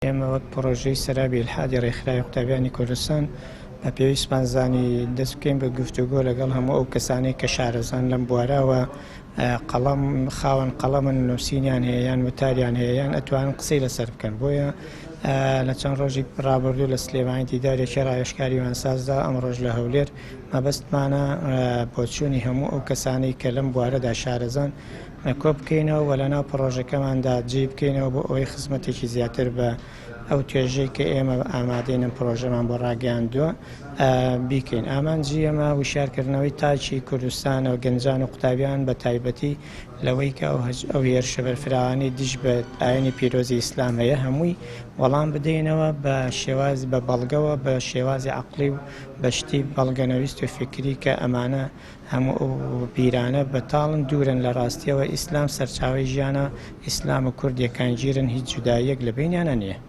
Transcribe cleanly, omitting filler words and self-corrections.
ئێمە وەک پرۆژەی سەرابی ئیلحادی ڕێکخراوی قوتابیانی کوردستان بە پێویستمان زانی دەست بکەین بە گفتوگۆ لەگەڵ هەموو ئەو کەسانەی کە شارەزان لەم بوارەوە خاوەن قەڵەمن نووسینیان هەیە یان وتاریان هەیە یان ئەتوانن قسەی لەسەر بکەن. بۆیە لە چەند ڕۆژی ڕابردوو لە سلێمانی دیدارێکی ڕایشکاری وانسازدا ئەم ڕۆژ لە هەولێر مەبەستمانە بۆ چوونی هەموو ئەو کەسانەی کە لەم بوارەدا شارەزان کۆ بکەینەوە و لەناو پرۆژەکەماندا جێ بکەینەوە بۆ ئەوەی خزمەتێکی زیاتر بە ئەو توێژەی کە ئێمە ئامادەینم پرۆژەمان بۆ ڕاگەیاندووە بیکەین. ئامانجی ئەمە وشارکردنەوەی تاچی کوردستانەوە گەنجان و قوتابیان بە تایبەتی لەوەی کە ئەو هێرشە بەرفراوانی دژ بە ئاینی پیرۆزی ئیسلام هەیە هەمووی وەڵام بدەینەوە بە شێوازی بە بەڵگەوە بە شێوازی عەقڵی و بەشتی بەڵگەنەویست و فکری کە ئەمانە هەموو ئەو بیرانە بەتاڵن دوورن لە ڕاستیەوە ئیسلام سەرچاوەی ژیانە، ئیسلام و کورد یەکانگیرن، هیچ جوداییەک لە بینیانە نییە.